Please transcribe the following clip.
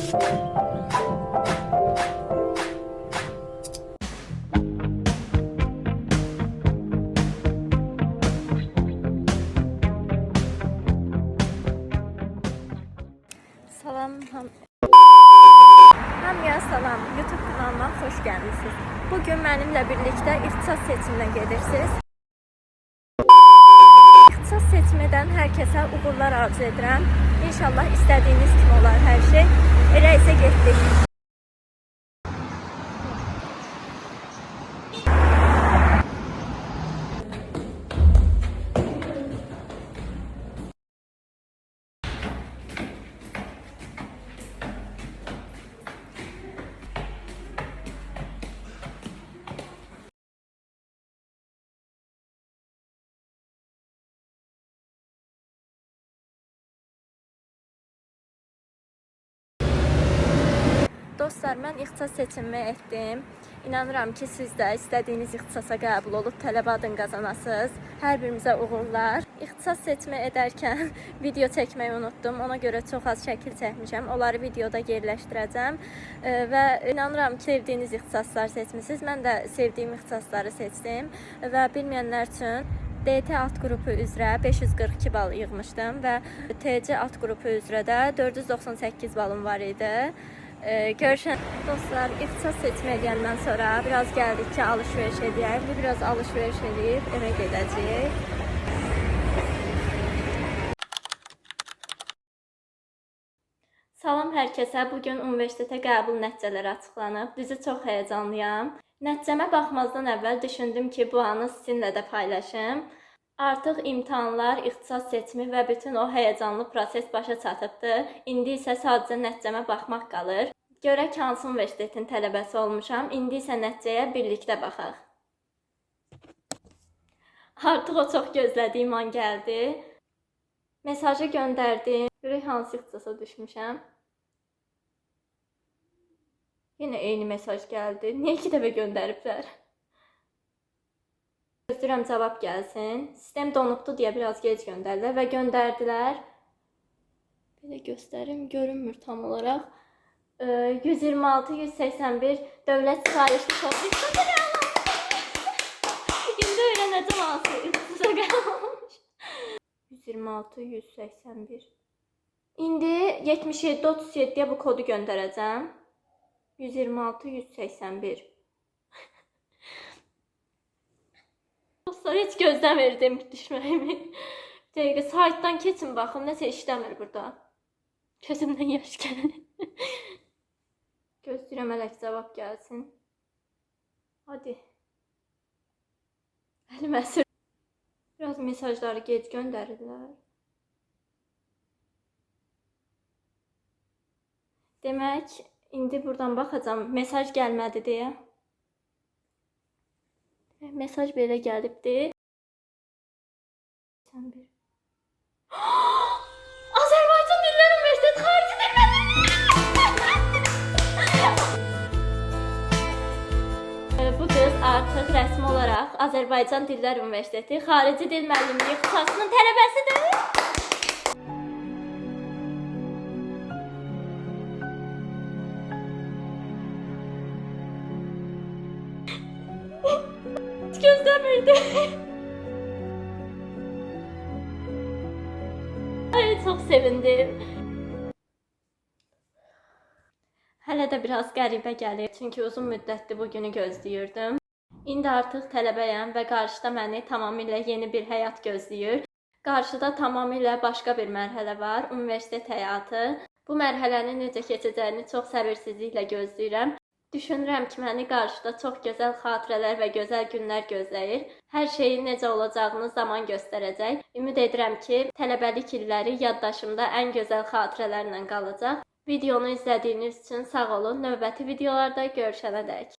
Hamıya salam, YouTube kanalıma xoş gəlmisiniz. Bugün mənimlə birlikdə ixtisas seçiminə gedirsiniz. İxtisas seçimindən hər kəsə uğurlar arzu edirəm. İnşallah istədiyiniz kimi olar hər şey. Elə isə getdik. Dostlar, mən ixtisas seçimimi etdim. İnanıram ki, siz də istədiyiniz ixtisasa qəbul olub tələbə adını qazanasınız. Hər birimizə uğurlar. İxtisas seçimi edərkən video çəkməyi unutdum. Ona görə çox az şəkil çəkmişəm. Onları videoda yerləşdirəcəm. Və inanıram ki, sevdiyiniz ixtisaslar seçmisiniz. Mən də sevdiyim ixtisasları seçdim. Və bilməyənlər üçün DT alt qrupu üzrə 542 bal yığmışdım və TC alt qrupu üzrə də 498 balım var idi. Görüşən dostlar, ixtisas seçmə edəndən sonra biraz gəldik ki, alış-veriş edək. Biraz alış-veriş edib evə gedəcəyik. Salam hər kəsə. Bugün universitetə qəbul nəticələri açıqlanıb. Düzü çox həyəcanlıyam. Nəticəmə baxmazdan əvvəl düşündüm ki, bu anı sizinlə də paylaşım. Artıq imtahanlar, ixtisas seçimi və bütün o həyəcanlı proses başa çatıbdır. İndi isə sadəcə nəticəmə baxmaq qalır. Görək hansı universitetin tələbəsi olmuşam. İndi isə nəticəyə birlikdə baxaq. Artıq o çox gözlədiyim an gəldi. Mesajı göndərdim. Görək hansı ixtisasa düşmüşəm. Yenə eyni mesaj gəldi. Niyə 2 dəfə göndəriblər? Gözləyirəm cavab gəlsin. Sistem donubdu deyə biraz gec göndərdilər və göndərdilər. Belə göstərim, görünmür tam olaraq. 126-181 dövlət sifarişli kodu. İndi öyrənəcəm hansı ixtisasa qalmış. 126-181. İndi 77-37-yə bu kodu göndərəcəm. 126-181. Dostlar, heç gözləmirdim düşməyimi. Bir dəqiqə, saytdan keçin baxın, nəsə işləmir burada. Gözümdən yaş gəlir. Gözləyirəm hələ ki cavab gəlsin. Hadi. Əlimə sür. Biraz mesajları gec göndərirlər. Demək, indi buradan baxacağım, mesaj gəlmədi deyə. Mesaj belə gəlibdi. Azərbaycan Dillər Universiteti xarici dillər. Bu qız artıq rəsmi olaraq Azərbaycan Dillər Universiteti xarici dil müəllimliyi ixtisasının tələbəsidir. Gözləmirdim. Ay, çox sevindim. Hələ də biraz qəribə gəlir, çünki uzun müddətdir bu günü gözləyirdim. İndi artıq tələbəyəm və qarşıda məni tamamilə yeni bir həyat gözləyir. Qarşıda tamamilə başqa bir mərhələ var, universitet həyatı. Bu mərhələnin necə keçəcəyini çox səbirsizliklə gözləyirəm. Düşünürəm ki, məni qarşıda çox gözəl xatirələr və gözəl günlər gözləyir. Hər şeyin necə olacağını zaman göstərəcək. Ümid edirəm ki, tələbəlik illəri yaddaşımda ən gözəl xatirələrlə qalacaq. Videonu izlədiyiniz üçün sağ olun. Növbəti videolarda görüşənədək.